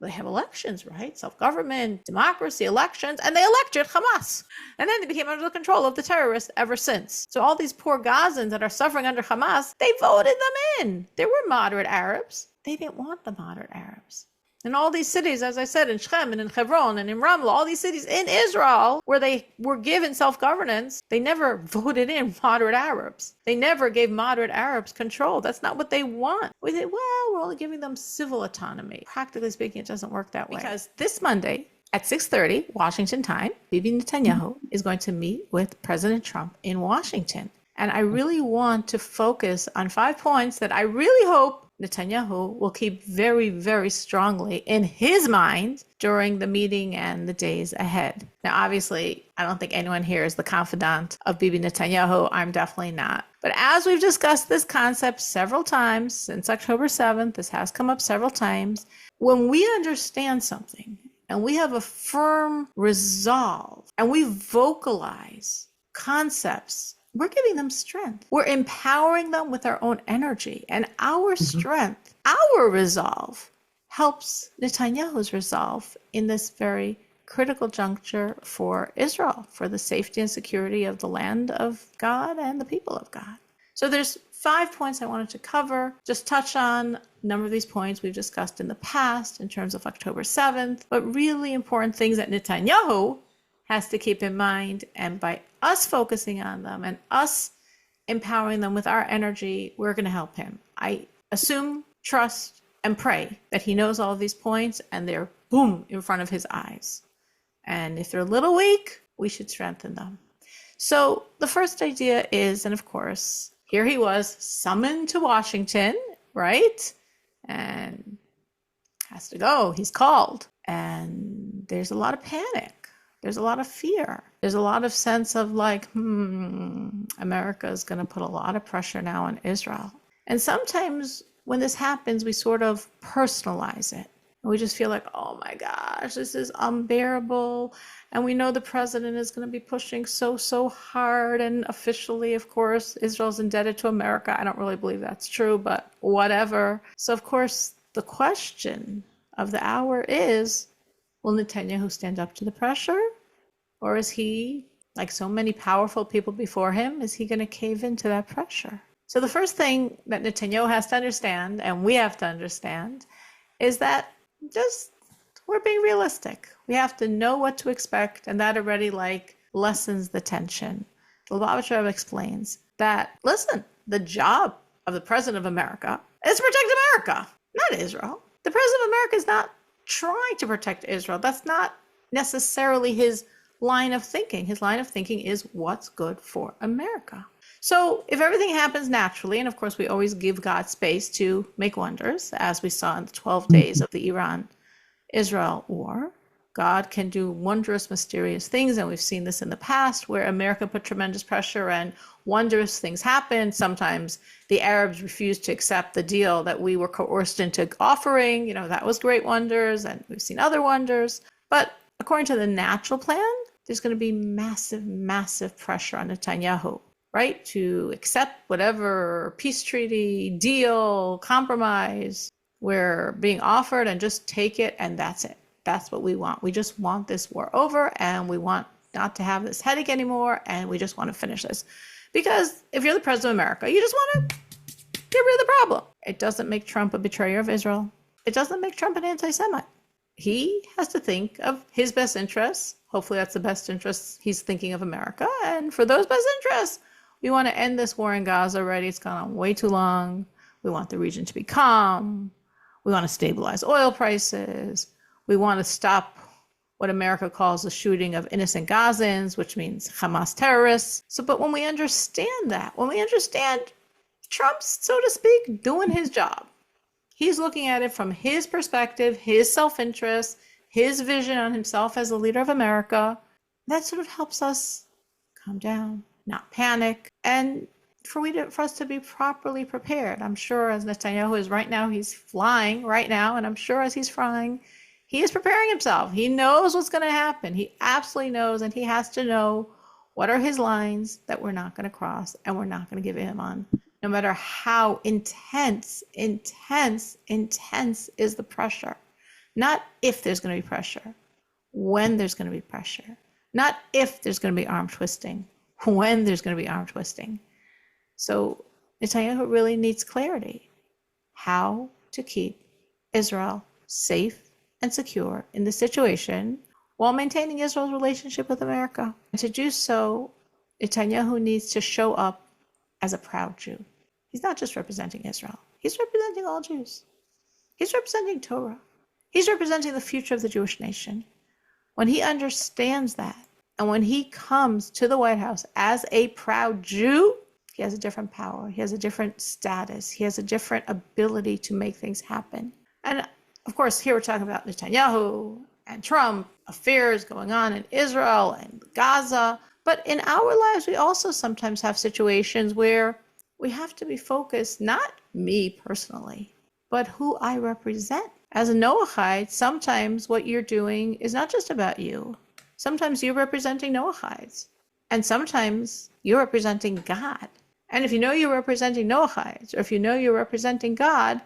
They have elections, right? Self-government, democracy, elections, and they elected Hamas. And then they became under the control of the terrorists ever since. So all these poor Gazans that are suffering under Hamas, they voted them in. There were moderate Arabs. They didn't want the moderate Arabs. In all these cities, as I said, in Shechem and in Hebron and in Ramlah, all these cities in Israel where they were given self-governance, they never voted in moderate Arabs. They never gave moderate Arabs control. That's not what they want. We say, well, we're only giving them civil autonomy. Practically speaking, it doesn't work that way. Because this Monday at 6:30 Washington time, Bibi Netanyahu is going to meet with President Trump in Washington. And I really want to focus on 5 points that I really hope Netanyahu will keep very, very strongly in his mind during the meeting and the days ahead. Now, obviously, I don't think anyone here is the confidant of Bibi Netanyahu. I'm definitely not. But as we've discussed this concept several times since October 7th, this has come up several times, when we understand something and we have a firm resolve and we vocalize concepts, we're giving them strength. We're empowering them with our own energy. And our strength, our resolve, helps Netanyahu's resolve in this very critical juncture for Israel, for the safety and security of the land of God and the people of God. So there's 5 points I wanted to cover, just touch on a number of these points we've discussed in the past in terms of October 7th, but really important things that Netanyahu has to keep in mind. And by us focusing on them and us empowering them with our energy, we're going to help him. I assume, trust, and pray that he knows all of these points and they're boom in front of his eyes. And if they're a little weak, we should strengthen them. So the first idea is, and of course, here he was summoned to Washington, right? And has to go. He's called. And there's a lot of panic. There's a lot of fear. There's a lot of sense of like, America is going to put a lot of pressure now on Israel. And sometimes when this happens, we sort of personalize it. And we just feel like, oh my gosh, this is unbearable. And we know the president is going to be pushing so hard. And officially, of course, Israel's indebted to America. I don't really believe that's true, but whatever. So, of course, the question of the hour is, will Netanyahu stand up to the pressure? Or is he, like so many powerful people before him, is he going to cave into that pressure? So the first thing that Netanyahu has to understand, and we have to understand, is that just we're being realistic. We have to know what to expect, and that already lessens the tension. The Lubavitcher explains that, listen, the job of the president of America is to protect America, not Israel. The president of America is not trying to protect Israel. That's not necessarily his line of thinking. His line of thinking is what's good for America. So if everything happens naturally, and of course we always give God space to make wonders, as we saw in the 12 days of the Iran-Israel war, God can do wondrous, mysterious things, and we've seen this in the past where America put tremendous pressure and wondrous things happened. Sometimes the Arabs refused to accept the deal that we were coerced into offering. That was great wonders, and we've seen other wonders. But according to the natural plan, there's going to be massive, massive pressure on Netanyahu, right, to accept whatever peace treaty, deal, compromise we're being offered and just take it, and that's it. That's what we want. We just want this war over, and we want not to have this headache anymore, and we just want to finish this. Because if you're the president of America, you just want to get rid of the problem. It doesn't make Trump a betrayer of Israel. It doesn't make Trump an anti-Semite. He has to think of his best interests. Hopefully that's the best interests he's thinking of America. And for those best interests, we want to end this war in Gaza already. It's gone on way too long. We want the region to be calm. We want to stabilize oil prices. We want to stop what America calls the shooting of innocent Gazans, which means Hamas terrorists. But when we understand that, when we understand Trump's, so to speak, doing his job, he's looking at it from his perspective, his self-interest, his vision on himself as the leader of America, that sort of helps us calm down, not panic, and for us to be properly prepared. I'm sure as Netanyahu is right now, he's flying right now, and I'm sure as he's flying, he is preparing himself. He knows what's going to happen. He absolutely knows, and he has to know what are his lines that we're not going to cross and we're not going to give in on, no matter how intense is the pressure. Not if there's going to be pressure, when there's going to be pressure. Not if there's going to be arm twisting, when there's going to be arm twisting. So Netanyahu really needs clarity. How to keep Israel safe and secure in this situation while maintaining Israel's relationship with America. And to do so, Netanyahu needs to show up as a proud Jew. He's not just representing Israel. He's representing all Jews. He's representing Torah. He's representing the future of the Jewish nation. When he understands that, and when he comes to the White House as a proud Jew, he has a different power. He has a different status. He has a different ability to make things happen. And of course, here we're talking about Netanyahu and Trump, affairs going on in Israel and Gaza. But in our lives, we also sometimes have situations where we have to be focused, not me personally, but who I represent. As a Noahide, sometimes what you're doing is not just about you. Sometimes you're representing Noahides. And sometimes you're representing God. And if you know you're representing Noahides, or if you know you're representing God,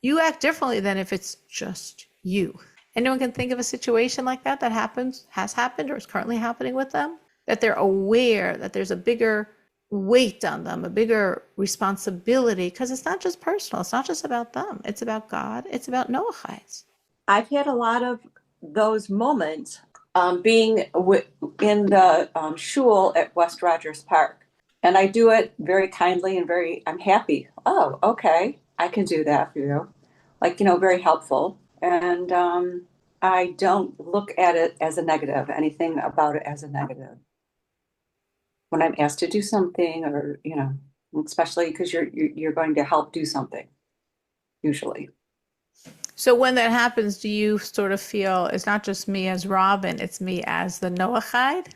you act differently than if it's just you. Anyone can think of a situation like that that has happened, or is currently happening with them? That they're aware that there's a bigger weight on them, a bigger responsibility, because it's not just personal. It's not just about them. It's about God. It's about Noahides. I've had a lot of those moments being in the shul at West Rogers Park. And I do it very kindly and I'm happy. Oh, okay. I can do that for you. Very helpful. And I don't look at it as a negative, anything about it as a negative. When I'm asked to do something, or, especially because you're going to help do something, usually. So when that happens, do you sort of feel it's not just me as Robin, it's me as the Noahide?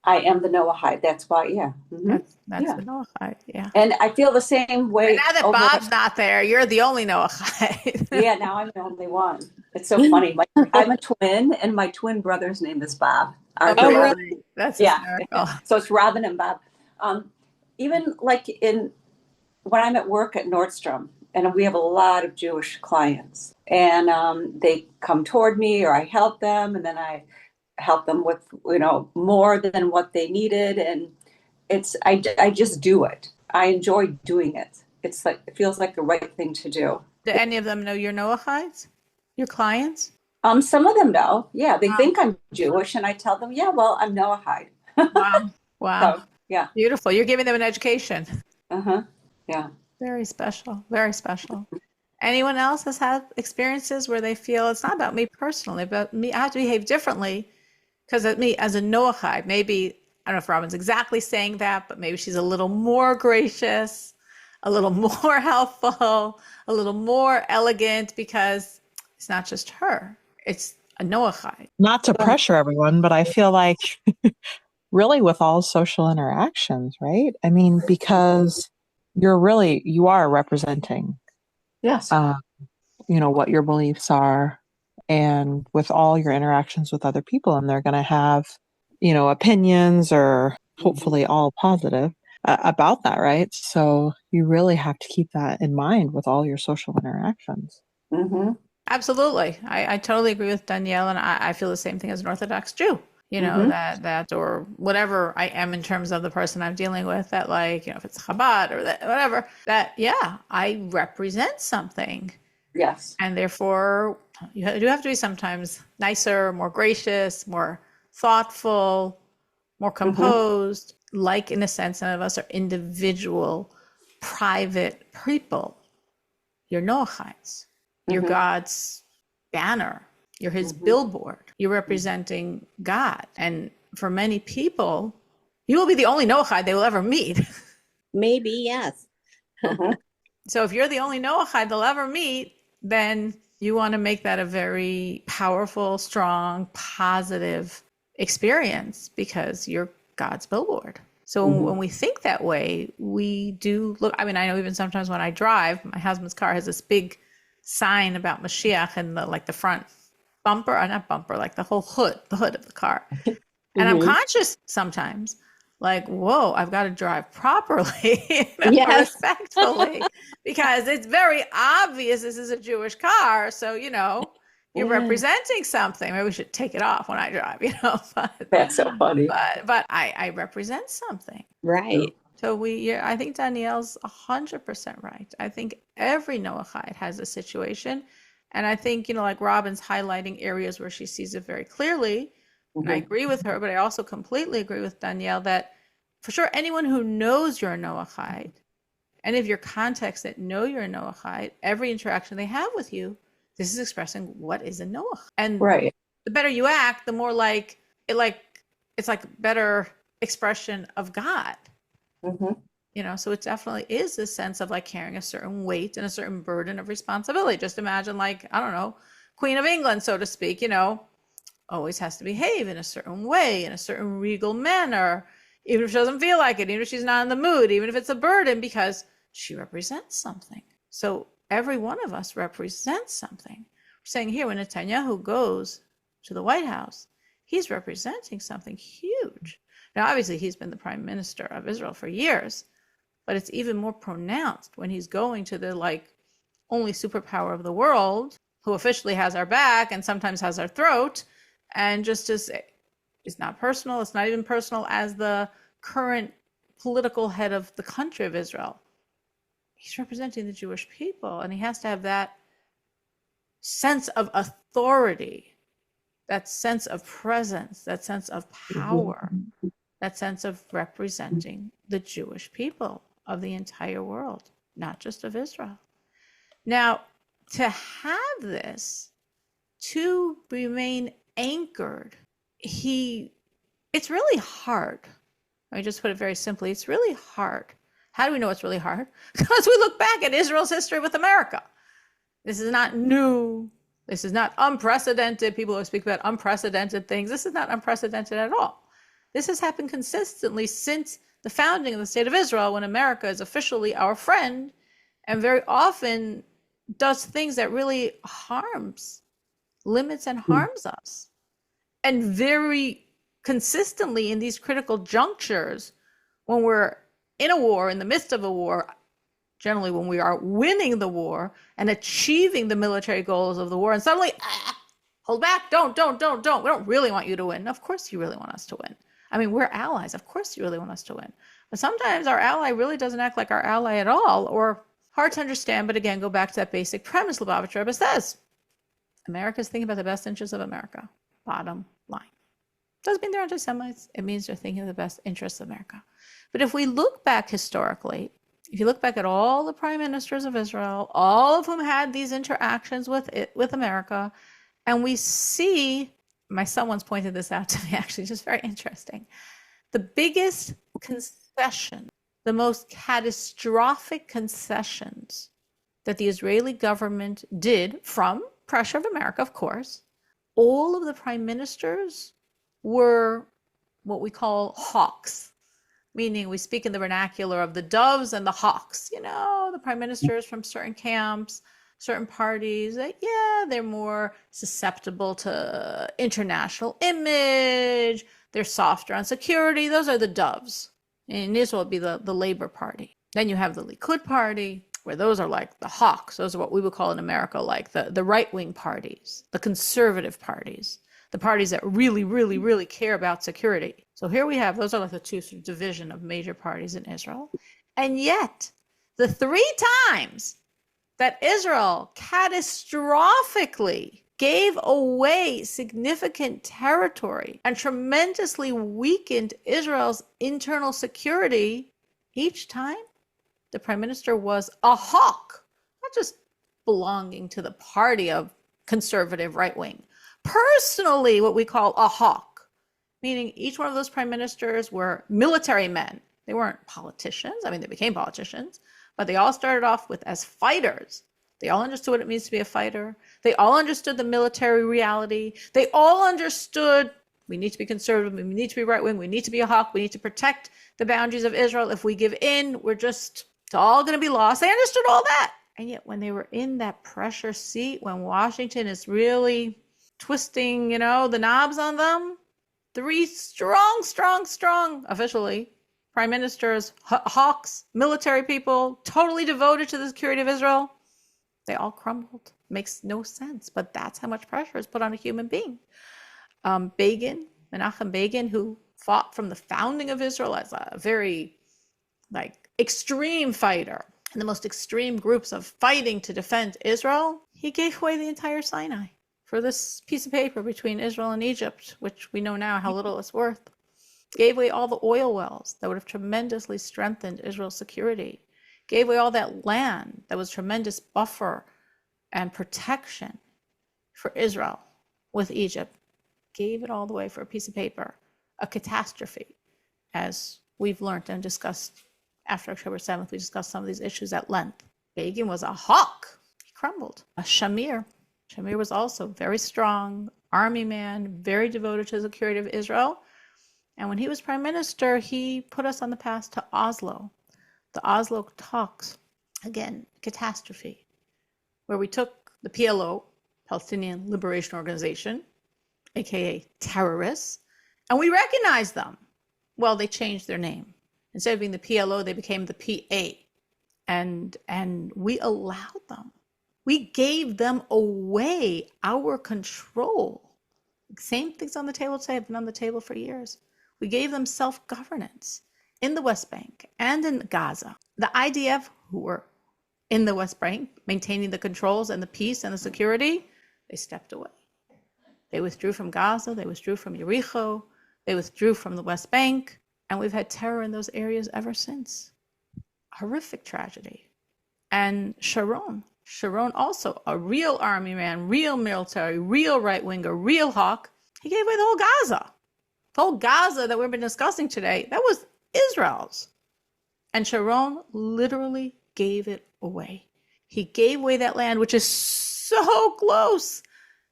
I am the Noahide. That's why, yeah. Mm-hmm. That's the Noahide, yeah. And I feel the same way. And now that Bob's not there, you're the only Noahide. Yeah, now I'm the only one. It's so funny. I'm a twin, and my twin brother's name is Bob. Really? That's hysterical. So it's Robin and Bob. Even when I'm at work at Nordstrom, and we have a lot of Jewish clients, and they come toward me, or I help them, and then I help them with more than what they needed, and I just do it. I enjoy doing it. It feels like the right thing to do. Do any of them know you're Noahides? Your clients? Some of them know. Yeah, they think I'm Jewish, and I tell them, yeah, well, I'm Noahide. Wow. So, yeah. Beautiful. You're giving them an education. Yeah. Very special. Very special. Anyone else has had experiences where they feel it's not about me personally, but me, I have to behave differently because of me as a Noahide. Maybe, I don't know if Robin's exactly saying that, but maybe she's a little more gracious, a little more helpful, a little more elegant, because it's not just her. It's a Noahide. Not to pressure everyone, but I feel like really with all social interactions, right? I mean, because you are representing, yes, what your beliefs are, and with all your interactions with other people, and they're going to have, opinions, or hopefully all positive about that, right? So you really have to keep that in mind with all your social interactions. Mm-hmm. Absolutely. I totally agree with Danielle, and I feel the same thing as an Orthodox Jew. That or whatever I am in terms of the person I'm dealing with, that if it's Chabad or that whatever, that I represent something. Yes. And therefore you do have to be sometimes nicer, more gracious, more thoughtful, more composed, in a sense, none of us are individual, private people. You're Noahides. You're God's banner. You're his billboard. You're representing God. And for many people, you will be the only Noahide they will ever meet. Maybe, yes. So if you're the only Noahide they'll ever meet, then you want to make that a very powerful, strong, positive experience, because you're God's billboard. So when we think that way, we do look, I know even sometimes when I drive, my husband's car has this big sign about Mashiach in the front bumper, or not bumper, the whole hood of the car. And I'm conscious sometimes, whoa, I've got to drive properly, respectfully, because it's very obvious this is a Jewish car. So, You're Yeah. representing something. Maybe we should take it off when I drive, but That's so funny. I represent something. Right. So I think Danielle's 100% right. I think every Noahide has a situation. And I think, like Robin's highlighting areas where she sees it very clearly. And I agree with her, but I also completely agree with Danielle that for sure, anyone who knows you're a Noahide, any of your contacts that know you're a Noahide, every interaction they have with you, this is expressing what is a Noach. And Right. the better you act, the more it's like better expression of God. So it definitely is a sense of like carrying a certain weight and a certain burden of responsibility. Just imagine, like, I don't know, Queen of England, so to speak, always has to behave in a certain way, in a certain regal manner, even if she doesn't feel like it, even if she's not in the mood, even if it's a burden, because she represents something. So every one of us represents something. We're saying here, when Netanyahu goes to the White House, he's representing something huge. Now, obviously, he's been the prime minister of Israel for years, but it's even more pronounced when he's going to the only superpower of the world, who officially has our back and sometimes has our throat, and just as it's not personal, it's not even personal as the current political head of the country of Israel. He's representing the Jewish people, and he has to have that sense of authority, that sense of presence, that sense of power, that sense of representing the Jewish people of the entire world, not just of Israel. Now, to have this, to remain anchored, it's really hard. Let me just put it very simply. It's really hard. How do we know it's really hard? Because we look back at Israel's history with America. This is not new. This is not unprecedented. People always speak about unprecedented things. This is not unprecedented at all. This has happened consistently since the founding of the State of Israel, when America is officially our friend and very often does things that really limits and harms us. And very consistently in these critical junctures, when we're in a war, in the midst of a war, generally when we are winning the war and achieving the military goals of the war, and suddenly, hold back, don't. We don't really want you to win. Of course you really want us to win. I mean, we're allies. Of course you really want us to win. But sometimes our ally really doesn't act like our ally at all, or hard to understand. But again, go back to that basic premise Lubavitch Rebbe says. America's thinking about the best interests of America. Bottom line. Doesn't mean they're anti-Semites. It means they're thinking of the best interests of America. But if we look back historically, if you look back at all the prime ministers of Israel, all of whom had these interactions with America, and we see, my son once pointed this out to me, actually, just very interesting. The biggest concession, the most catastrophic concessions that the Israeli government did, from pressure of America, of course, all of the prime ministers were what we call hawks, meaning we speak in the vernacular of the doves and the hawks. The prime ministers from certain camps, certain parties, they're more susceptible to international image. They're softer on security. Those are the doves. In Israel, it would be the Labor Party. Then you have the Likud Party, where those are like the hawks. Those are what we would call in America like the right-wing parties, the conservative parties, the parties that really, really, really care about security. So here we have, those are like the two sort of division of major parties in Israel. And yet, the 3 times that Israel catastrophically gave away significant territory and tremendously weakened Israel's internal security, each time the prime minister was a hawk, not just belonging to the party of conservative right wing. Personally, what we call a hawk, meaning each one of those prime ministers were military men. They weren't politicians. I mean, they became politicians, but they all started off as fighters. They all understood what it means to be a fighter. They all understood the military reality. They all understood we need to be conservative. We need to be right wing. We need to be a hawk. We need to protect the boundaries of Israel. If we give in, it's all going to be lost. They understood all that. And yet when they were in that pressure seat, when Washington is really twisting, the knobs on them, 3 strong, officially, prime ministers, hawks, military people, totally devoted to the security of Israel, they all crumbled. makes no sense, but that's how much pressure is put on a human being. Menachem Begin, who fought from the founding of Israel as a very extreme fighter in the most extreme groups of fighting to defend Israel, he gave away the entire Sinai for this piece of paper between Israel and Egypt, which we know now how little it's worth. Gave away all the oil wells that would have tremendously strengthened Israel's security. Gave away all that land that was tremendous buffer and protection for Israel with Egypt. Gave it all the way for a piece of paper. A catastrophe, as we've learned and discussed after October 7th. We discussed some of these issues at length. Begin was a hawk. He crumbled. Shamir was also very strong, army man, very devoted to the security of Israel. And when he was prime minister, he put us on the path to Oslo. The Oslo talks, again, catastrophe, where we took the PLO, Palestinian Liberation Organization, aka terrorists, and we recognized them. Well, they changed their name. Instead of being the PLO, they became the PA. And we allowed them. We gave them away our control. Same things on the table today have been on the table for years. We gave them self-governance in the West Bank and in Gaza. The IDF, who were in the West Bank, maintaining the controls and the peace and the security, they stepped away. They withdrew from Gaza, they withdrew from Jericho, they withdrew from the West Bank, and we've had terror in those areas ever since. Horrific tragedy. And Sharon also a real army man, real military, real right-winger, real hawk. He gave away the whole Gaza. The whole Gaza that we've been discussing today, that was Israel's. And Sharon literally gave it away. He gave away that land, which is so close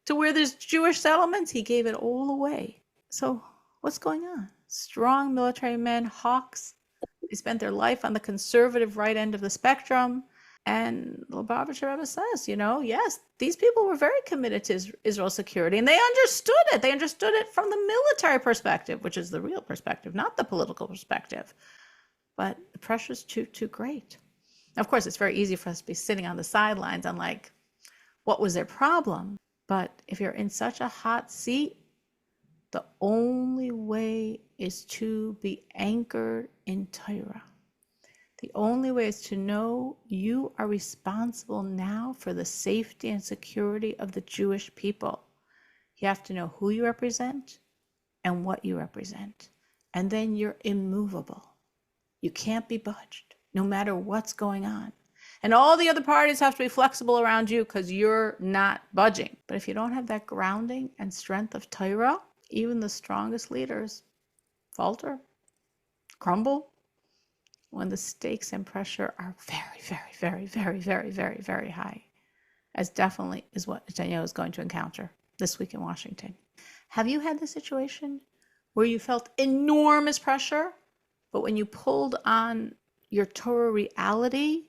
to where there's Jewish settlements. He gave it all away. So what's going on? Strong military men, hawks. They spent their life on the conservative right end of the spectrum. And Lubavitcher Rebbe says, yes, these people were very committed to Israel's security, and they understood it. They understood it from the military perspective, which is the real perspective, not the political perspective. But the pressure's too great. Of course, it's very easy for us to be sitting on the sidelines and what was their problem? But if you're in such a hot seat, the only way is to be anchored in Torah. The only way is to know you are responsible now for the safety and security of the Jewish people. You have to know who you represent and what you represent. And then you're immovable. You can't be budged, no matter what's going on. And all the other parties have to be flexible around you because you're not budging. But if you don't have that grounding and strength of Torah, even the strongest leaders falter, crumble, when the stakes and pressure are very, very, very, very, very, very, very high, as definitely is what Netanyahu is going to encounter this week in Washington. Have you had the situation where you felt enormous pressure, but when you pulled on your Torah reality,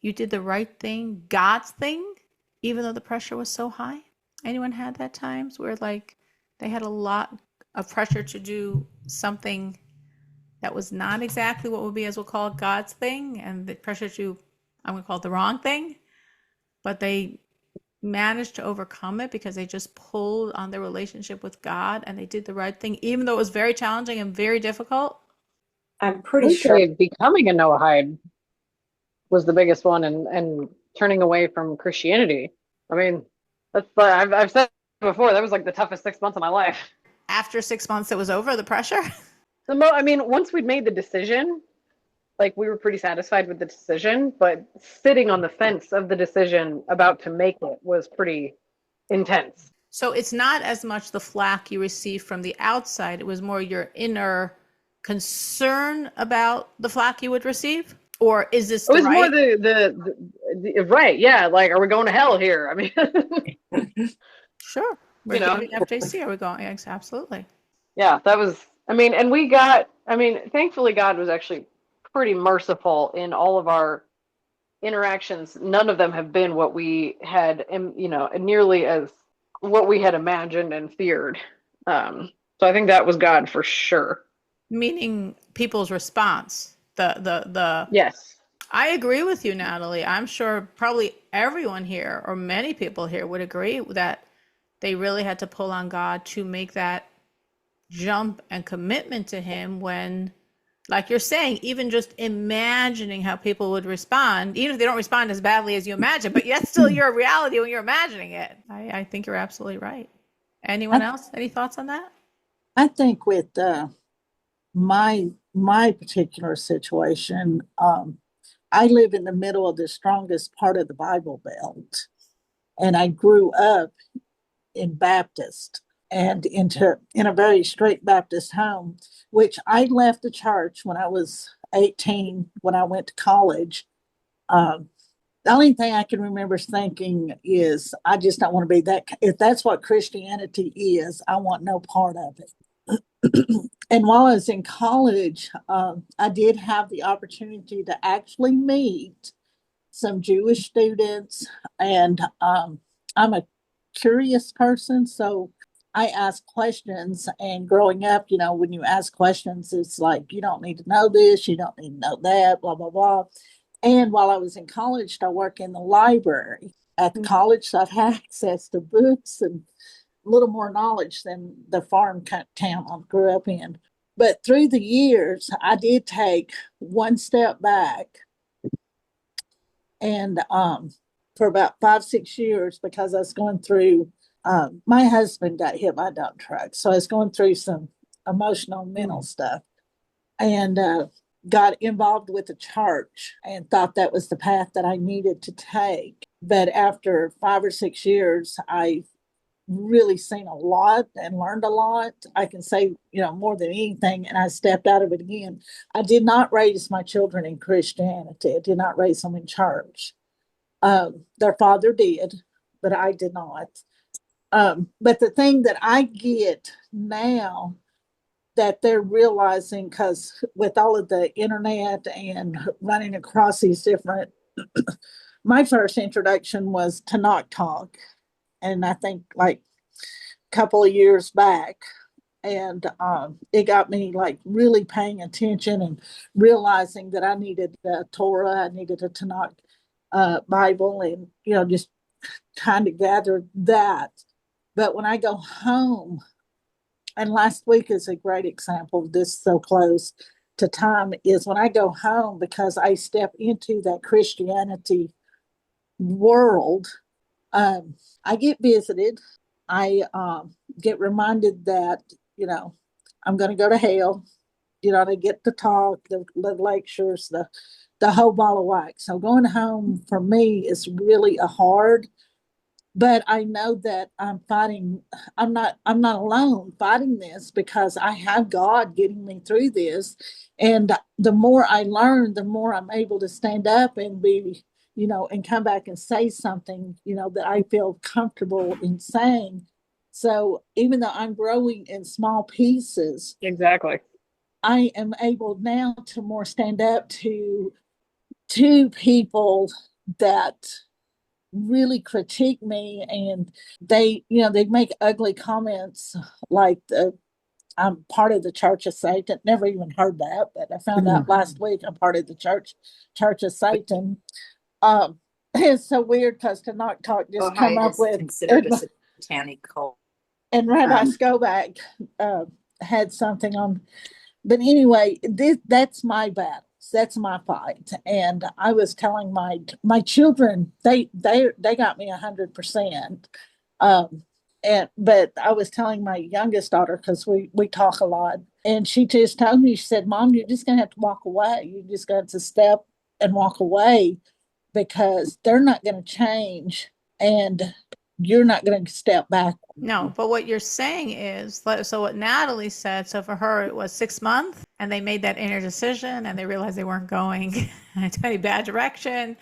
you did the right thing, God's thing, even though the pressure was so high? Anyone had that times where they had a lot of pressure to do something that was not exactly what would be, as we'll call it, God's thing, and the pressure to, I'm going to call it the wrong thing, but they managed to overcome it because they just pulled on their relationship with God and they did the right thing, even though it was very challenging and very difficult? I'm pretty sure. Becoming a Noahide was the biggest one, and turning away from Christianity. I mean, that's I've said before, that was the toughest 6 months of my life. After 6 months, it was over, the pressure? Once we'd made the decision, we were pretty satisfied with the decision, but sitting on the fence of the decision about to make it was pretty intense. So it's not as much the flack you received from the outside, it was more your inner concern about the flack you would receive? Or is this more the right? Yeah, are we going to hell here? I mean, sure. We're giving FJC. Are we going? Yes, absolutely. Yeah, that was. And we got. Thankfully, God was actually pretty merciful in all of our interactions. None of them have been what we had, nearly as what we had imagined and feared. So I think that was God for sure. Meaning people's response. The yes. I agree with you, Natalie. I'm sure probably everyone here or many people here would agree that they really had to pull on God to make that jump and commitment to Him when, like you're saying, even just imagining how people would respond, even if they don't respond as badly as you imagine, but that's still your reality when you're imagining it. I think you're absolutely right. Anyone else? Any thoughts on that? I think with my particular situation, I live in the middle of the strongest part of the Bible Belt, and I grew up in Baptist and in a very straight Baptist home, which I left the church when I was 18 when I went to college. Um, the only thing I can remember thinking is, I just don't want to be that. If that's what Christianity is, I want no part of it. And while I was in college, I did have the opportunity to actually meet some Jewish students, and I'm a curious person, so I ask questions. And growing up, when you ask questions, it's like, you don't need to know this, you don't need to know that, blah, blah, blah. And while I was in college, I worked in the library at the college, so I've had access to books and a little more knowledge than the farm town I grew up in. But through the years, I did take one step back, and for about 5-6 years, because I was going through, my husband got hit by a dump truck, so I was going through some emotional, mental stuff, and got involved with the church and thought that was the path that I needed to take. But after 5 or 6 years, I really seen a lot and learned a lot. I can say, more than anything, and I stepped out of it again. I did not raise my children in Christianity. I did not raise them in church. Their father did, but I did not. But the thing that I get now that they're realizing, because with all of the internet and running across these different, my first introduction was to Knock Talk. And I think like a couple of years back, and it got me like really paying attention and realizing that I needed the Torah, I needed a Tanakh Bible, and just trying to gather that. But when I go home, and last week is a great example of this, so close to time, is when I go home, because I step into that Christianity world. I get visited. I get reminded that, I'm going to go to hell. They get the talk, the lectures, the whole ball of wax. So going home for me is really a hard, but I know that I'm fighting. I'm not alone fighting this, because I have God getting me through this. And the more I learn, the more I'm able to stand up and be, and come back and say something, that I feel comfortable in saying. So even though I'm growing in small pieces, Exactly. I am able now to more stand up to people that really critique me, and they make ugly comments, like I'm part of the Church of Satan. Never even heard that, but I found out last week I'm part of the Church of Satan. It's so weird, because to not talk just come up with considered a satanic cult. And Rabbi Skobach had something on. But anyway, that's my battle. That's my fight. And I was telling my children, they got me 100%. But I was telling my youngest daughter, because we talk a lot, and she just told me, she said, "Mom, you're just gonna have to walk away. You just got to step and walk away, because they're not going to change, and you're not going to step back." No, but what you're saying is, so what Natalie said, so for her, it was 6 months, and they made that inner decision, and they realized they weren't going into any bad direction,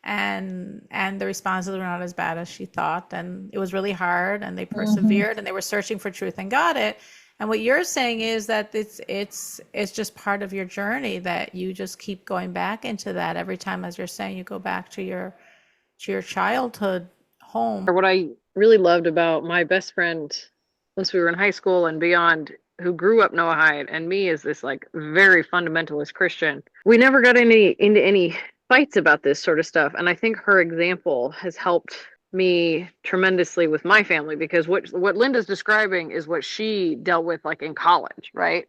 and the responses were not as bad as she thought, and it was really hard, and they persevered, and they were searching for truth and got it. And what you're saying is that it's just part of your journey, that you just keep going back into that every time, as you're saying, you go back to your childhood home. Or what I really loved about my best friend once we were in high school and beyond, who grew up Noahide, and me as this like very fundamentalist Christian, we never got into any fights about this sort of stuff. And I think her example has helped me tremendously with my family, because what Linda's describing is what she dealt with like in college, right?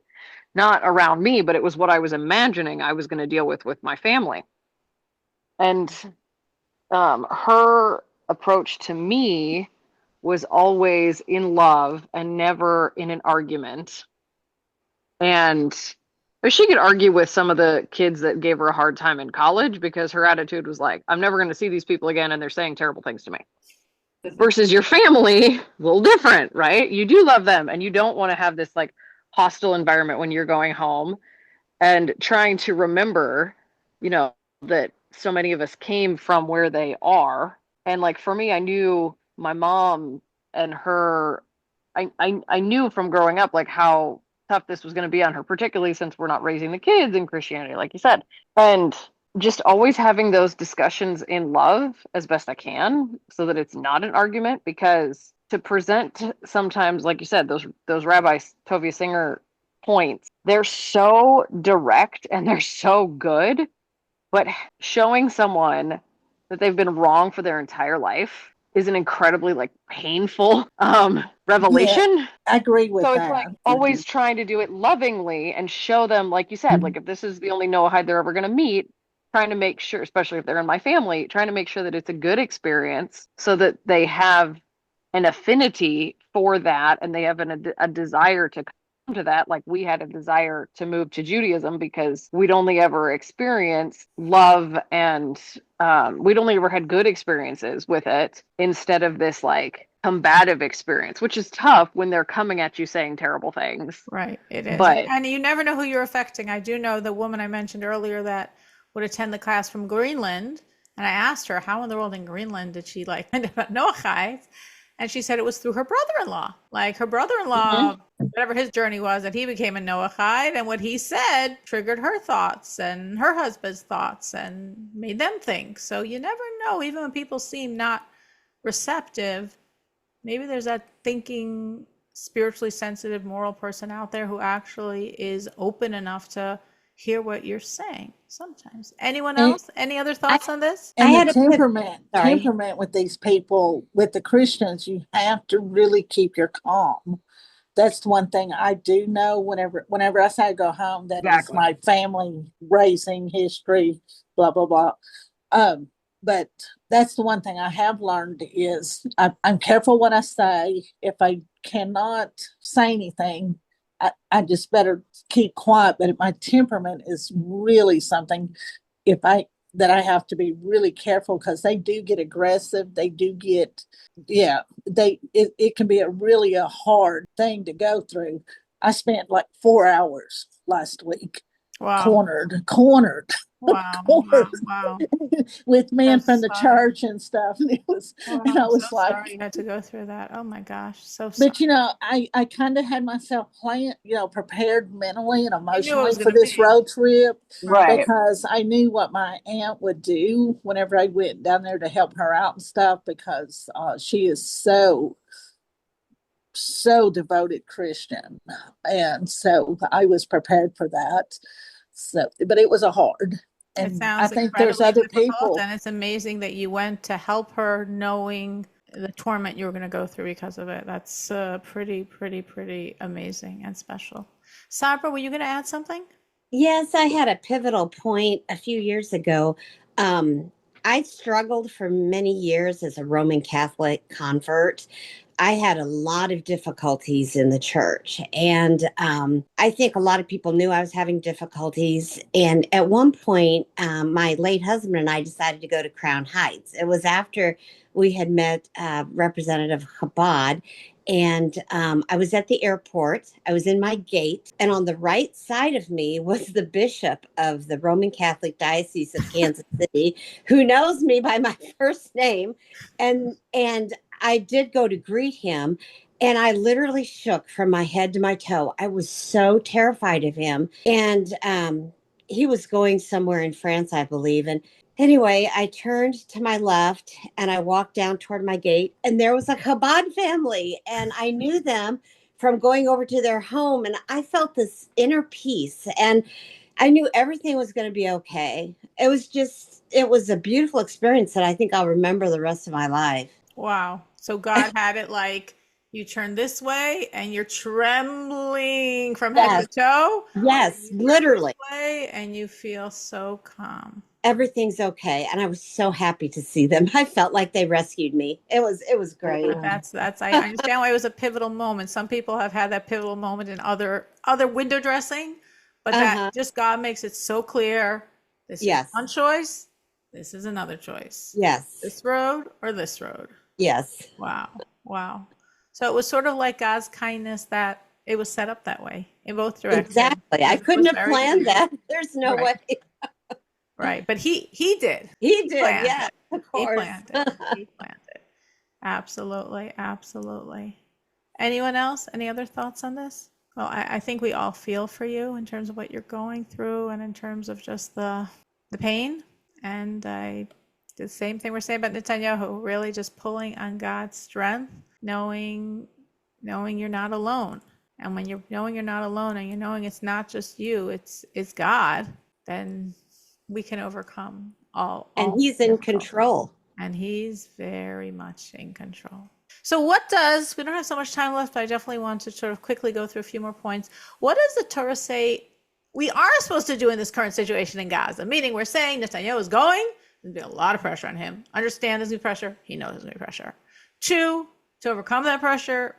Not around me, but it was what I was imagining I was going to deal with my family. And her approach to me was always in love and never in an argument. And she could argue with some of the kids that gave her a hard time in college, because her attitude was like, I'm never going to see these people again, and they're saying terrible things to me. Versus your family, a little different, right? You do love them, and you don't want to have this like hostile environment when you're going home, and trying to remember, that so many of us came from where they are. And like for me, I knew my mom and her, I knew from growing up like how tough this was going to be on her, particularly since we're not raising the kids in Christianity, like you said. And just always having those discussions in love as best I can, so that it's not an argument, because to present sometimes, like you said, those Rabbi Tovia Singer points, they're so direct and they're so good, but showing someone that they've been wrong for their entire life is an incredibly like painful revelation. Yeah, I agree with So it's that. like always trying to do it lovingly and show them, like you said, like if this is the only Noahide they're ever going to meet, trying to make sure, especially if they're in my family, trying to make sure that it's a good experience, so that they have an affinity for that, and they have a desire to come to that, like we had a desire to move to Judaism, because we'd only ever experienced love, and we'd only ever had good experiences with it, instead of this like combative experience, which is tough when they're coming at you saying terrible things. Right, it is. But And you never know who you're affecting. I do know the woman I mentioned earlier that would attend the class from Greenland, and I asked her how in the world in Greenland did she like find about Noahide, and she said it was through her brother-in-law. Like her brother-in-law, whatever his journey was, that he became a Noahide, and what he said triggered her thoughts and her husband's thoughts and made them think. So you never know, even when people seem not receptive, maybe there's that thinking, spiritually sensitive, moral person out there who actually is open enough to hear what you're saying sometimes. Anyone else? Any other thoughts on this? And I the had a sorry. temperament with these people, with the Christians, you have to really keep your calm. That's the one thing I do know. Whenever I say I go home, that is Exactly. my family raising history, blah blah blah. But that's the one thing I have learned is I'm careful what I say. If I cannot say anything, I just better keep quiet. But my temperament is really something that I have to be really careful, because they do get aggressive. They do get, yeah, it can be a hard thing to go through. I spent like 4 hours last week Wow. cornered Wow. Wow. Wow. with men So from the sorry. church and stuff. And Wow, and I I'm was so like, sorry you had to go through that. Oh my gosh. So sorry. but I kind of had myself prepared mentally and You knew it emotionally was for going to this be. road trip, Right. because I knew what my aunt would do whenever I went down there to help her out and stuff, because she is so devoted Christian. And so I was prepared for that. So, but it was a hard. It And I sounds think there's incredibly other difficult, people. and it's amazing that you went to help her knowing the torment you were going to go through because of it. That's pretty amazing and special. Sabra, were you going to add something? Yes, I had a pivotal point a few years ago. I struggled for many years as a Roman Catholic convert. I had a lot of difficulties in the church. And I think a lot of people knew I was having difficulties. And at one point, my late husband and I decided to go to Crown Heights. It was after we had met Representative Chabad. And I was at the airport. I was in my gate. And on the right side of me was the bishop of the Roman Catholic Diocese of Kansas City, who knows me by my first name. And I did go to greet him, and I literally shook from my head to my toe. I was so terrified of him. And he was going somewhere in France, I believe. And anyway, I turned to my left and I walked down toward my gate, and there was a Chabad family, and I knew them from going over to their home. And I felt this inner peace, and I knew everything was going to be okay. it was a beautiful experience that I think I'll remember the rest of my life. Wow. So God had it like you turn this way and you're trembling from head to Yes. toe. Yes, You turn literally. this way and you feel so calm. Everything's okay. And I was so happy to see them. I felt like they rescued me. It was great. That's I understand why it was a pivotal moment. Some people have had that pivotal moment in other window dressing, but that Uh-huh. just God makes it so clear. This is Yes. one choice. This is another choice. Yes. This road or this road. Yes. Wow. Wow. So it was sort of like God's kindness that it was set up that way in both directions. Exactly. I It couldn't was have very planned clear. that. There's no Right. way. Right. But he did. He did. Planned Yes, it. of He course. planned it. He planned it. Absolutely. Absolutely. Anyone else? Any other thoughts on this? Well, I think we all feel for you in terms of what you're going through and in terms of just the pain. And I the same thing we're saying about Netanyahu, really just pulling on God's strength, knowing you're not alone. And when you're knowing you're not alone and you're knowing it's not just you, it's God, then we can overcome all And he's in difficulties. control. And he's very much in control. So what does, we don't have so much time left, but I definitely want to sort of quickly go through a few more points. What does the Torah say we are supposed to do in this current situation in Gaza? Meaning we're saying Netanyahu is going, there's going to be a lot of pressure on him. Understand there's going to be pressure. He knows there's going to be pressure. 2, to overcome that pressure,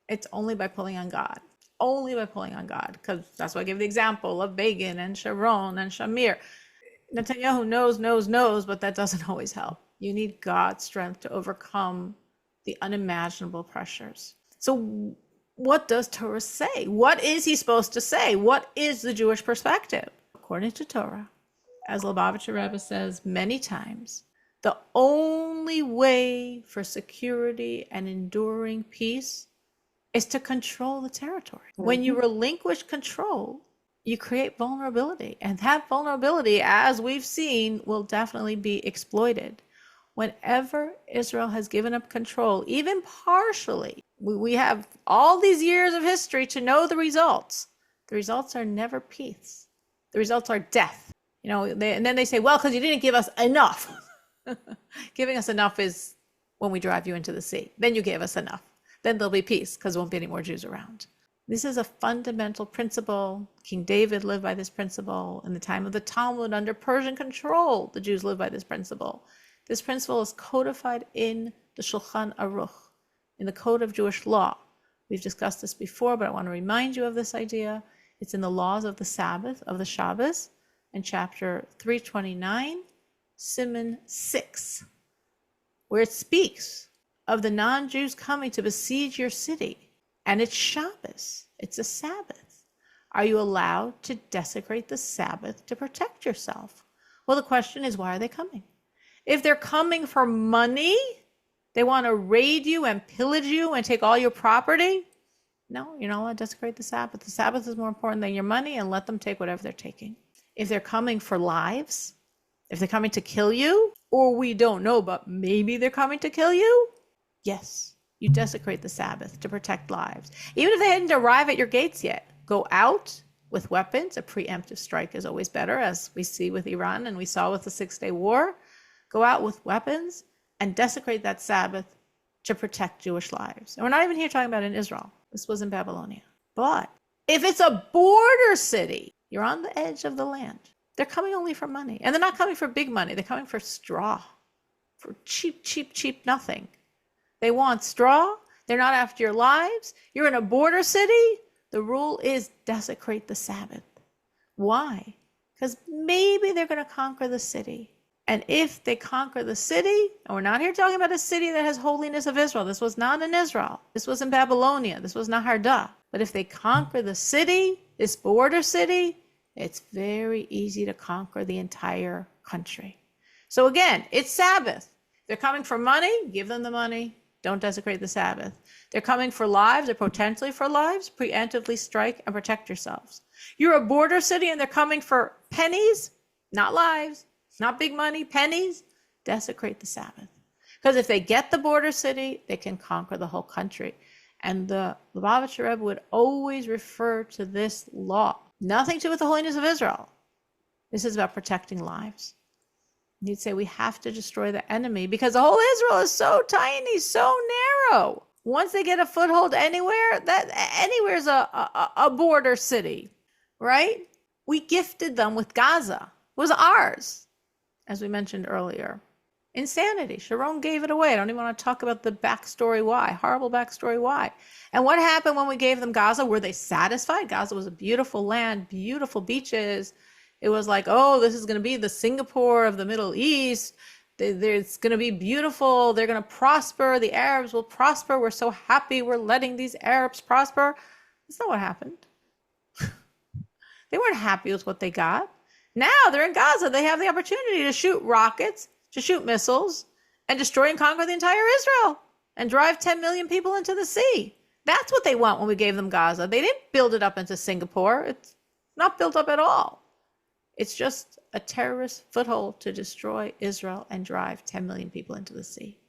it's only by pulling on God. Only by pulling on God. Because that's why I gave the example of Begin and Sharon and Shamir. Netanyahu knows, but that doesn't always help. You need God's strength to overcome the unimaginable pressures. So what does Torah say? What is he supposed to say? What is the Jewish perspective? According to Torah, as Lubavitcher Rebbe says many times, the only way for security and enduring peace is to control the territory. When you relinquish control, you create vulnerability. And that vulnerability, as we've seen, will definitely be exploited. Whenever Israel has given up control, even partially, we have all these years of history to know the results. The results are never peace. The results are death. And then they say, well, because you didn't give us enough. Giving us enough is when we drive you into the sea. Then you gave us enough. Then there'll be peace because there won't be any more Jews around. This is a fundamental principle. King David lived by this principle. In the time of the Talmud, under Persian control, the Jews lived by this principle. This principle is codified in the Shulchan Aruch, in the Code of Jewish Law. We've discussed this before, but I want to remind you of this idea. It's in the laws of the Sabbath, of the Shabbos, in chapter 329, Siman 6, where it speaks of the non-Jews coming to besiege your city. And it's Shabbos. It's a Sabbath. Are you allowed to desecrate the Sabbath to protect yourself? Well, the question is, why are they coming? If they're coming for money, they want to raid you and pillage you and take all your property, no, you're not allowed to desecrate the Sabbath. The Sabbath is more important than your money, and let them take whatever they're taking. If they're coming for lives, if they're coming to kill you, or we don't know, but maybe they're coming to kill you, yes, you desecrate the Sabbath to protect lives. Even if they hadn't arrived at your gates yet, go out with weapons. A preemptive strike is always better, as we see with Iran and we saw with the 6-Day War. Go out with weapons and desecrate that Sabbath to protect Jewish lives. And we're not even here talking about in Israel. This was in Babylonia. But if it's a border city, you're on the edge of the land. They're coming only for money. And they're not coming for big money. They're coming for straw, for cheap nothing. They want straw. They're not after your lives. You're in a border city. The rule is desecrate the Sabbath. Why? Because maybe they're going to conquer the city. And if they conquer the city, and we're not here talking about a city that has holiness of Israel. This was not in Israel. This was in Babylonia. This was Noahide. But if they conquer the city, this border city, it's very easy to conquer the entire country. So again, it's Sabbath. They're coming for money, give them the money. Don't desecrate the Sabbath. They're coming for lives or potentially for lives. Preemptively strike and protect yourselves. You're a border city and they're coming for pennies, not lives, not big money, pennies. Desecrate the Sabbath. Because if they get the border city, they can conquer the whole country. And the Lubavitcher Rebbe would always refer to this law. Nothing to do with the holiness of Israel. This is about protecting lives. You'd say we have to destroy the enemy because the whole Israel is so tiny, so narrow. Once they get a foothold anywhere, that anywhere's a border city, right? We gifted them with Gaza. It was ours, as we mentioned earlier. Insanity. Sharon gave it away. I don't even want to talk about the backstory why. Horrible backstory why. And what happened when we gave them Gaza? Were they satisfied? Gaza was a beautiful land, beautiful beaches. It was like, oh, this is going to be the Singapore of the Middle East. It's going to be beautiful. They're going to prosper. The Arabs will prosper. We're so happy we're letting these Arabs prosper. That's not what happened. They weren't happy with what they got. Now they're in Gaza. They have the opportunity to shoot rockets, to shoot missiles, and destroy and conquer the entire Israel and drive 10 million people into the sea. That's what they want when we gave them Gaza. They didn't build it up into Singapore. It's not built up at all. It's just a terrorist foothold to destroy Israel and drive 10 million people into the sea.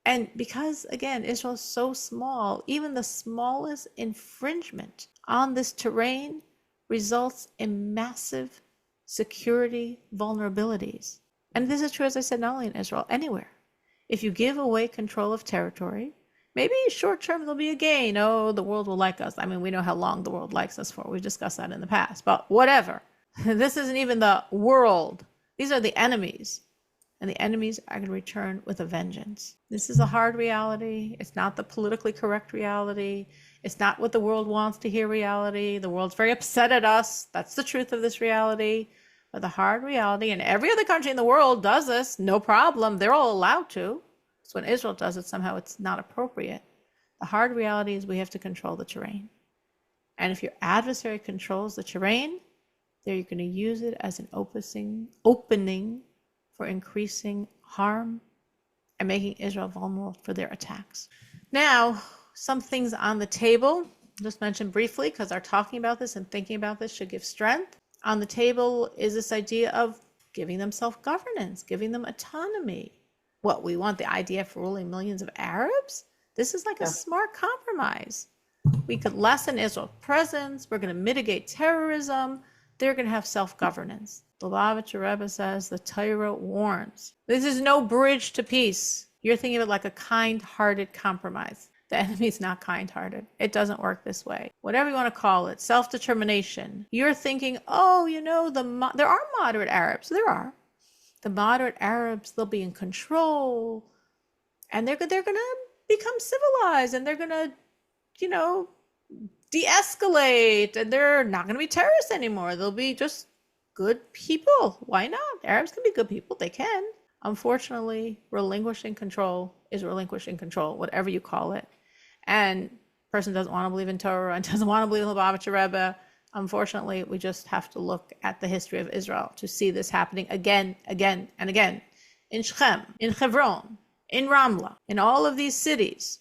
And because, again, Israel is so small, even the smallest infringement on this terrain results in massive security vulnerabilities. And this is true, as I said, not only in Israel, anywhere. If you give away control of territory, maybe short term there'll be a gain. Oh, the world will like us. I mean, we know how long the world likes us for. We've discussed that in the past. But whatever. This isn't even the world. These are the enemies. And the enemies are going to return with a vengeance. This is a hard reality. It's not the politically correct reality. It's not what the world wants to hear reality. The world's very upset at us. That's the truth of this reality. But the hard reality, and every other country in the world does this, no problem. They're all allowed to. So when Israel does it, somehow it's not appropriate. The hard reality is we have to control the terrain. And if your adversary controls the terrain, there you're going to use it as an opening for increasing harm and making Israel vulnerable for their attacks. Now, some things on the table, just mention briefly, because our talking about this and thinking about this should give strength. On the table is this idea of giving them self-governance, giving them autonomy. What, we want the IDF ruling millions of Arabs? This is like a smart compromise. We could lessen Israel's presence. We're going to mitigate terrorism. They're going to have self-governance. The Lubavitcher Rebbe says, the Torah warns. This is no bridge to peace. You're thinking of it like a kind-hearted compromise. The enemy's not kind-hearted. It doesn't work this way. Whatever you want to call it, self-determination. You're thinking, oh, you know, there are moderate Arabs. There are. The moderate Arabs, they'll be in control. And they're going to become civilized. And they're going to, you know, de-escalate. And they're not going to be terrorists anymore. They'll be just good people. Why not? Arabs can be good people. They can. Unfortunately, relinquishing control is relinquishing control, whatever you call it. And person doesn't want to believe in Torah and doesn't want to believe in the Lubavitcher Rebbe. Unfortunately, we just have to look at the history of Israel to see this happening again, again, and again. In Shechem, in Hebron, in Ramlah, in all of these cities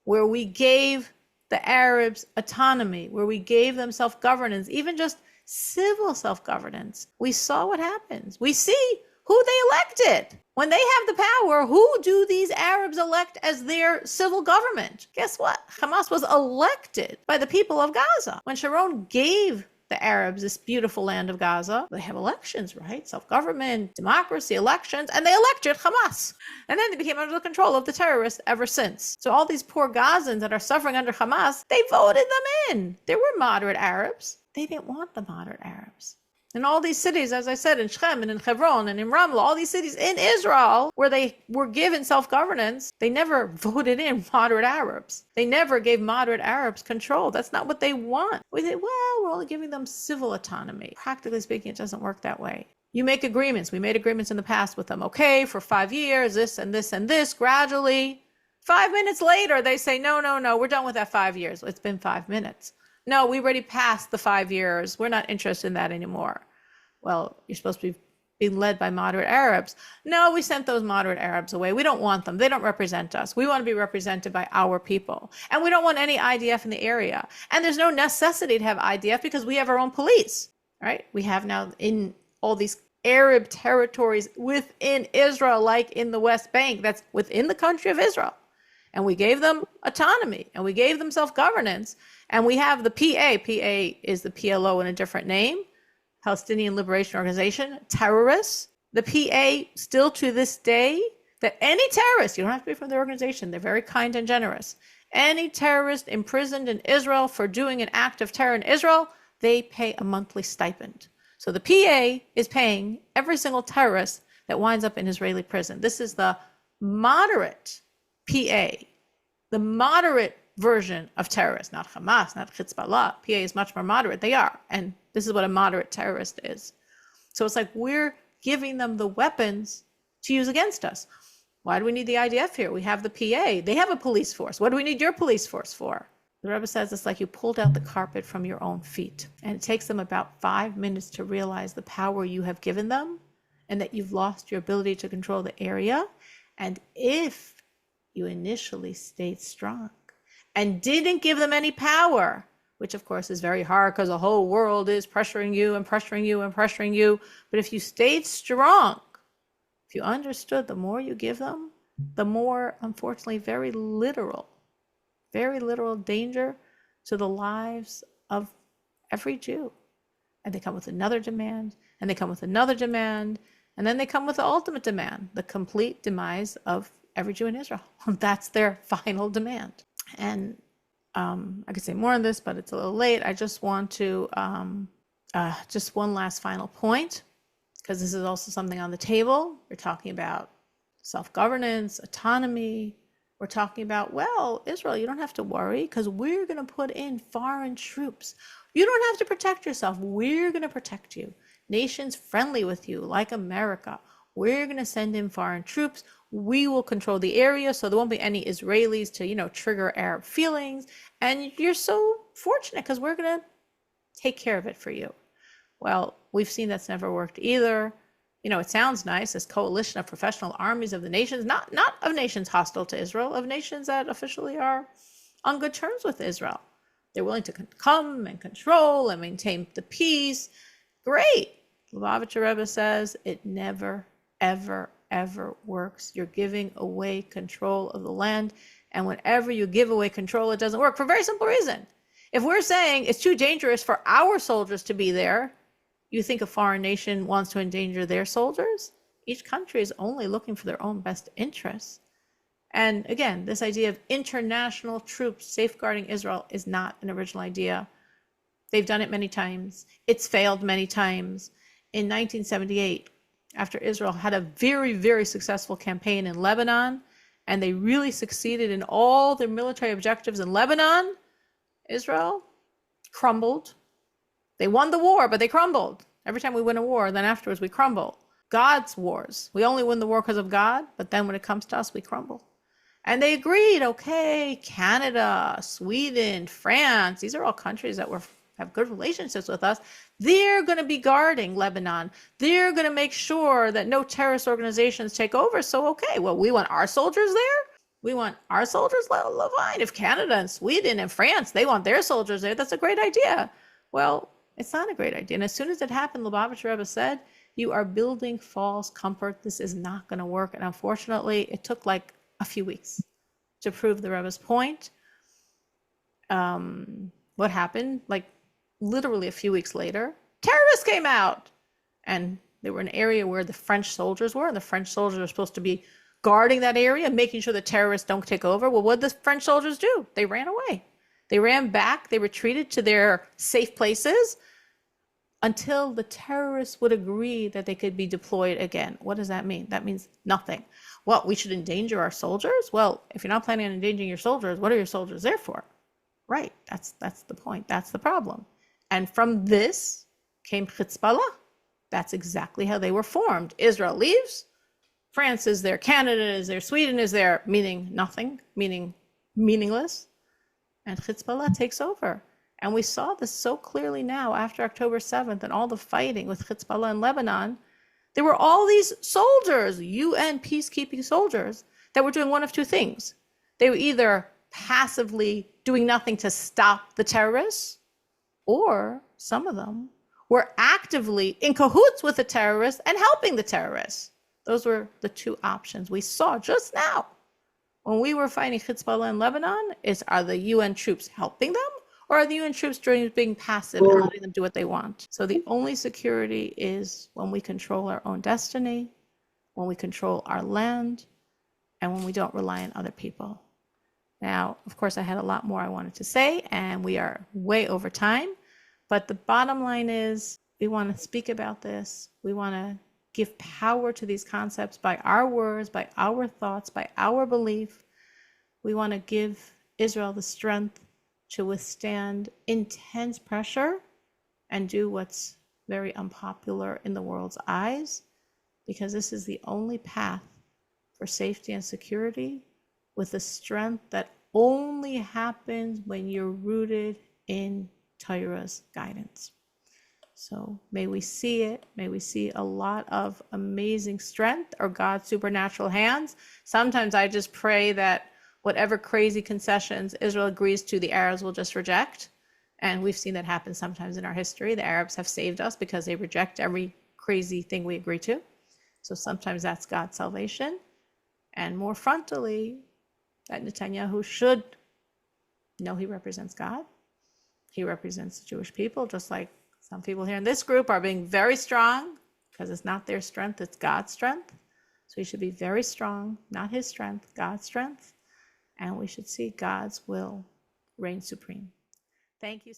where we gave the Arabs autonomy, where we gave them self-governance, even just civil self-governance, we saw what happens. We see who they elected. When they have the power, who do these Arabs elect as their civil government? Guess what? Hamas was elected by the people of Gaza. When Sharon gave the Arabs this beautiful land of Gaza, they have elections, right? Self-government, democracy, elections, and they elected Hamas. And then they became under the control of the terrorists ever since. So all these poor Gazans that are suffering under Hamas, they voted them in. There were moderate Arabs. They didn't want the moderate Arabs. In all these cities, as I said, in Shechem and in Hebron and in Ramlah, all these cities in Israel where they were given self-governance, they never voted in moderate Arabs. They never gave moderate Arabs control. That's not what they want. We say, well, we're only giving them civil autonomy. Practically speaking, it doesn't work that way. You make agreements. We made agreements in the past with them. Okay, for 5 years, this and this and this, gradually. 5 minutes later, they say, no, we're done with that 5 years. It's been 5 minutes. No, we already passed the 5 years. We're not interested in that anymore. Well, you're supposed to be being led by moderate Arabs. No, we sent those moderate Arabs away. We don't want them. They don't represent us. We want to be represented by our people. And we don't want any IDF in the area. And there's no necessity to have IDF because we have our own police, right? We have now in all these Arab territories within Israel, like in the West Bank, that's within the country of Israel. And we gave them autonomy and we gave them self-governance. And we have the PA. PA is the PLO in a different name. Palestinian Liberation Organization, terrorists. The PA still to this day, that any terrorist, you don't have to be from the organization, they're very kind and generous. Any terrorist imprisoned in Israel for doing an act of terror in Israel, they pay a monthly stipend. So the PA is paying every single terrorist that winds up in Israeli prison. This is the moderate PA, the moderate version of terrorists, not Hamas, not Hezbollah. PA is much more moderate. They are. And this is what a moderate terrorist is. So it's like we're giving them the weapons to use against us. Why do we need the IDF here? We have the PA. They have a police force. What do we need your police force for? The Rebbe says it's like you pulled out the carpet from your own feet. And it takes them about 5 minutes to realize the power you have given them and that you've lost your ability to control the area. And if you initially stayed strong and didn't give them any power, which of course is very hard because the whole world is pressuring you and pressuring you and pressuring you. But if you stayed strong, if you understood the more you give them, the more, unfortunately, very literal danger to the lives of every Jew. And they come with another demand, and they come with another demand, and then they come with the ultimate demand, the complete demise of every Jew in Israel. That's their final demand. And I could say more on this, but it's a little late. I just want to, just one last final point, because this is also something on the table. We're talking about self-governance, autonomy. We're talking about, well, Israel, you don't have to worry because we're going to put in foreign troops. You don't have to protect yourself. We're going to protect you. Nations friendly with you, like America. We're going to send in foreign troops. We will control the area, so there won't be any Israelis to, trigger Arab feelings. And you're so fortunate because we're going to take care of it for you. Well, we've seen that's never worked either. It sounds nice, this coalition of professional armies of the nations, not of nations hostile to Israel, of nations that officially are on good terms with Israel. They're willing to come and control and maintain the peace. Great. Lubavitcher Rebbe says it never, ever, ever works. You're giving away control of the land. And whenever you give away control, it doesn't work for a very simple reason. If we're saying it's too dangerous for our soldiers to be there, you think a foreign nation wants to endanger their soldiers? Each country is only looking for their own best interests. And again, this idea of international troops safeguarding Israel is not an original idea. They've done it many times. It's failed many times. In 1978, after Israel had a very, very successful campaign in Lebanon, and they really succeeded in all their military objectives in Lebanon, Israel crumbled. They won the war, but they crumbled. Every time we win a war, then afterwards we crumble. God's wars. We only win the war because of God, but then when it comes to us, we crumble. And they agreed, okay, Canada, Sweden, France, these are all countries that have good relationships with us. They're going to be guarding Lebanon. They're going to make sure that no terrorist organizations take over. So, okay, well, we want our soldiers there. We want our soldiers, fine. If Canada and Sweden and France, they want their soldiers there, that's a great idea. Well, it's not a great idea. And as soon as it happened, Lubavitcher Rebbe said, you are building false comfort. This is not going to work. And unfortunately, it took like a few weeks to prove the Rebbe's point. What happened? Like literally a few weeks later, terrorists came out. And they were an area where the French soldiers were. And the French soldiers are supposed to be guarding that area, making sure the terrorists don't take over. Well, what did the French soldiers do? They ran away. They ran back. They retreated to their safe places until the terrorists would agree that they could be deployed again. What does that mean? That means nothing. Well, we should endanger our soldiers? Well, if you're not planning on endangering your soldiers, what are your soldiers there for? Right. That's the point. That's the problem. And from this came Hezbollah. That's exactly how they were formed. Israel leaves. France is there. Canada is there. Sweden is there, meaning nothing, meaning meaningless. And Hezbollah takes over. And we saw this so clearly now after October 7th and all the fighting with Hezbollah in Lebanon. There were all these soldiers, UN peacekeeping soldiers, that were doing one of two things. They were either passively doing nothing to stop the terrorists, or some of them were actively in cahoots with the terrorists and helping the terrorists. Those were the two options we saw just now. When we were fighting Hezbollah in Lebanon, are the UN troops helping them, Or are the UN troops being passive and letting them do what they want? So the only security is when we control our own destiny, when we control our land, and when we don't rely on other people. Now, of course, I had a lot more I wanted to say, and we are way over time. But the bottom line is we want to speak about this. We want to give power to these concepts by our words, by our thoughts, by our belief. We want to give Israel the strength to withstand intense pressure and do what's very unpopular in the world's eyes, because this is the only path for safety and security, with a strength that only happens when you're rooted in Torah's guidance. So may we see it. May we see a lot of amazing strength or God's supernatural hands. Sometimes I just pray that whatever crazy concessions Israel agrees to, the Arabs will just reject. And we've seen that happen sometimes in our history. The Arabs have saved us because they reject every crazy thing we agree to. So sometimes that's God's salvation. And more frontally, that Netanyahu should know he represents God. He represents the Jewish people, just like some people here in this group are being very strong, because it's not their strength, it's God's strength. So he should be very strong, not his strength, God's strength. And we should see God's will reign supreme. Thank you.